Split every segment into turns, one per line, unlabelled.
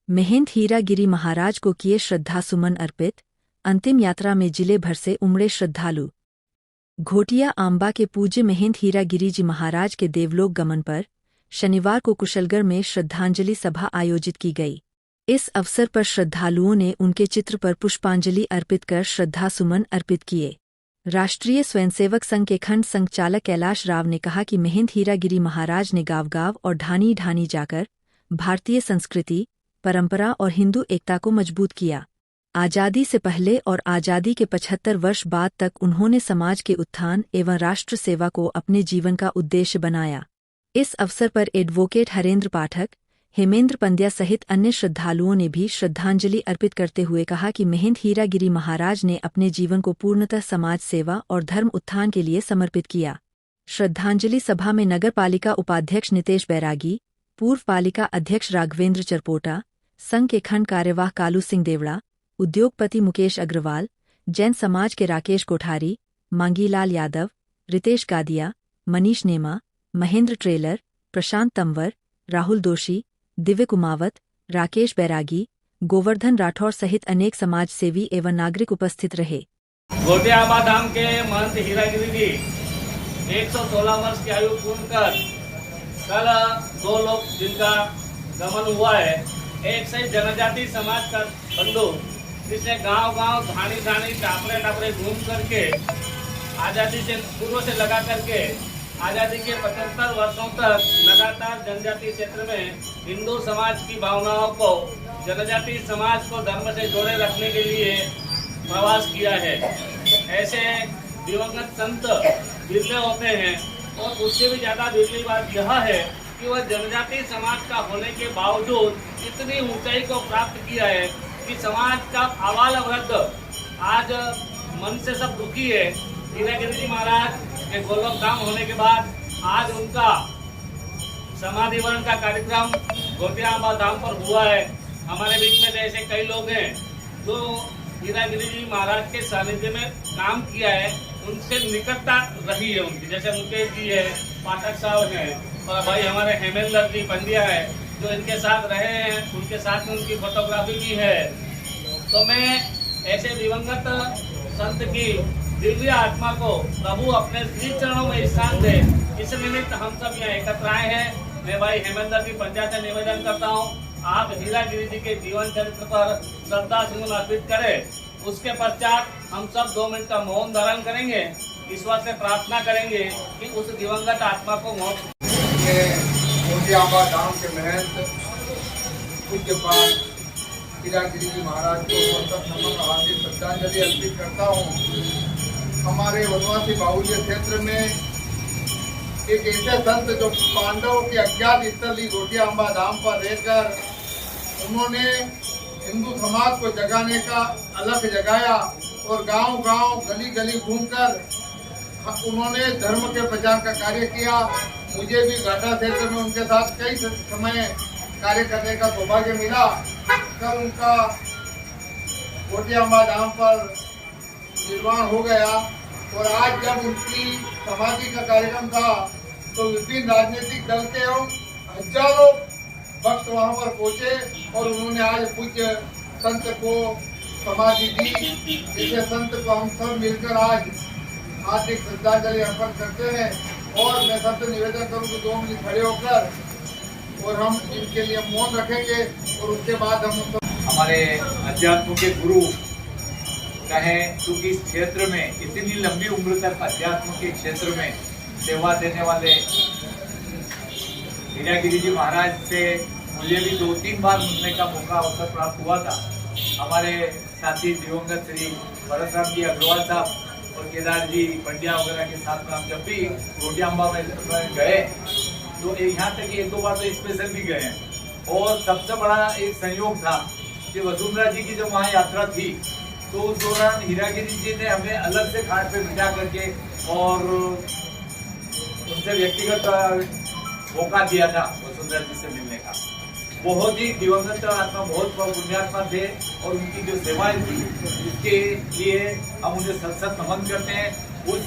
महंत हीरागिरी महाराज को किए श्रद्धासुमन अर्पित। अंतिम यात्रा में जिले भर से उमड़े श्रद्धालु। घोटिया आंबा के पूज्य महंत हीरागिरी जी महाराज के देवलोक गमन पर शनिवार को कुशलगढ़ में श्रद्धांजलि सभा आयोजित की गई। इस अवसर पर श्रद्धालुओं ने उनके चित्र पर पुष्पांजलि अर्पित कर श्रद्धासुमन अर्पित किए। राष्ट्रीय स्वयंसेवक संघ के खंड संचालक कैलाश राव ने कहा कि महंत हीरागिरी महाराज ने गांव-गांव और ढानी-ढानी जाकर भारतीय संस्कृति, परंपरा और हिंदू एकता को मजबूत किया। आज़ादी से पहले और आज़ादी के 75 वर्ष बाद तक उन्होंने समाज के उत्थान एवं राष्ट्र सेवा को अपने जीवन का उद्देश्य बनाया। इस अवसर पर एडवोकेट हरेंद्र पाठक, हेमेंद्र पंड्या सहित अन्य श्रद्धालुओं ने भी श्रद्धांजलि अर्पित करते हुए कहा कि महंत हीरागिरी महाराज ने अपने जीवन को पूर्णतः समाज सेवा और धर्म उत्थान के लिए समर्पित किया। श्रद्धांजलि सभा में नगर पालिका उपाध्यक्ष नितेश बैरागी, पूर्व पालिका अध्यक्ष राघवेंद्र चरपोटा, संघ के खंड कार्यवाह कालू सिंह देवड़ा, उद्योगपति मुकेश अग्रवाल, जैन समाज के राकेश कोठारी, मांगीलाल यादव, रितेश गादिया, मनीष नेमा, महेंद्र ट्रेलर, प्रशांत तंवर, राहुल दोषी, दिव्य कुमावत, राकेश बैरागी, गोवर्धन राठौर सहित अनेक समाजसेवी एवं नागरिक उपस्थित रहे।
घोटिया आंबा धाम के महंत हीरागिरी जी 116 वर्ष की आयु पूर्ण कर कल 2 लोग जिनका गमन हुआ है। एक सही जनजाति समाज का बंधु जिसने गांव-गांव, ढानी-ढानी, टापरे-टापरे घूम करके आज़ादी से पूर्व से लगा करके आज़ादी के 75 वर्षों तक लगातार जनजाति क्षेत्र में हिंदू समाज की भावनाओं को, जनजाति समाज को धर्म से जोड़े रखने के लिए प्रवास किया है। ऐसे दिवंगत संत बिरले होते हैं और उससे भी ज़्यादा बिरली बात यह है कि वह जनजाति समाज का होने के बावजूद इतनी ऊंचाई को प्राप्त किया है कि समाज का आवाल वृद्ध आज मन से सब दुखी है। हीरागिरी जी महाराज के गोलोक धाम होने के बाद आज उनका समाधिवरण का कार्यक्रम घोटिया आंबा धाम पर हुआ है। हमारे बीच में से ऐसे कई लोग हैं जो हीरागिरी जी महाराज के सानिध्य में काम किया है, उनसे निकटता रही है उनकी, जैसे मुकेश जी है, पाठक साहब हैं और भाई हमारे हेमेंद्र जी पंड्या है जो इनके साथ रहे हैं, उनके साथ में उनकी फोटोग्राफी भी है। तो मैं ऐसे दिवंगत संत की दिव्य आत्मा को प्रभु अपने श्री चरणों में स्थान दे, इस निमित्त हम सब यहाँ एकत्र आए हैं। मैं भाई हेमेंद्र जी पंड्या से निवेदन करता हूँ, आप हीरागिरी जी के जीवन चरित्र पर श्रद्धा सुमन अर्पित करें। उसके पश्चात हम सब 2 मिनट का मौन धारण करेंगे, ईश्वर से प्रार्थना करेंगे कि उस दिवंगत आत्मा को मोक्ष।
घोटिया आंबा धाम के महंत पूज्य पाठ हीरागिरी जी महाराज को सतत नमन हार्दिक श्रद्धांजलि अर्पित करता हूँ। हमारे वनवासी बाहुल्य क्षेत्र में एक ऐसे संत जो पांडवों की अज्ञात स्थली घोटिया आंबा धाम पर रहकर उन्होंने हिंदू समाज को जगाने का अलख जगाया और गांव-गांव, गली-गली घूमकर उन्होंने धर्म के प्रचार का कार्य किया। मुझे भी घाटा क्षेत्र में उनके साथ कई समय कार्य करने का सौभाग्य मिला। कल उनका घोटिया आंबा धाम पर निर्वाण हो गया और आज जब उनकी समाधि का कार्यक्रम था तो विभिन्न राजनीतिक दल के हजारों भक्त वहां पर पहुंचे और उन्होंने आज पूज्य संत को समाधि दी। इसे संत को हम सब मिलकर आज हार्दिक श्रद्धांजलि अर्पण करते हैं और मैं सबसे निवेदन करूं कि 2 मिनट खड़े होकर और हम इनके लिए मौन रखेंगे और उसके बाद हम
हमारे अध्यात्म के गुरु कहें, क्योंकि इस क्षेत्र में इतनी लंबी उम्र तक अध्यात्म के क्षेत्र में सेवा देने वाले हीरागिरी जी महाराज से मुझे भी 2-3 बार मिलने का मौका अवसर प्राप्त हुआ था। हमारे साथी दिवंगत श्री भरत राम जी अग्रवाल साहब और केदार जी पंड्या वगैरह के साथ में हम जब भी घोटिया आंबा में गए तो यहाँ तक 1-2 बार तो स्पेशल भी गए हैं। और सबसे बड़ा एक संयोग था कि वसुंधरा जी की जब वहाँ यात्रा थी तो उस दौरान हीरागिरी जी ने हमें अलग से घाट पे बिठा करके और उनसे व्यक्तिगत मौका दिया था वसुंधरा जी से मिलने का। बहुत ही दिवंगत आत्मा, बहुत पुण्यात्मा थे और उनकी जो सेवाएं थी इसके लिए हम उन्हें सत नमन करते हैं। उस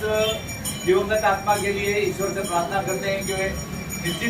दिवंगत आत्मा के लिए ईश्वर से प्रार्थना करते हैं कि वे निश्चित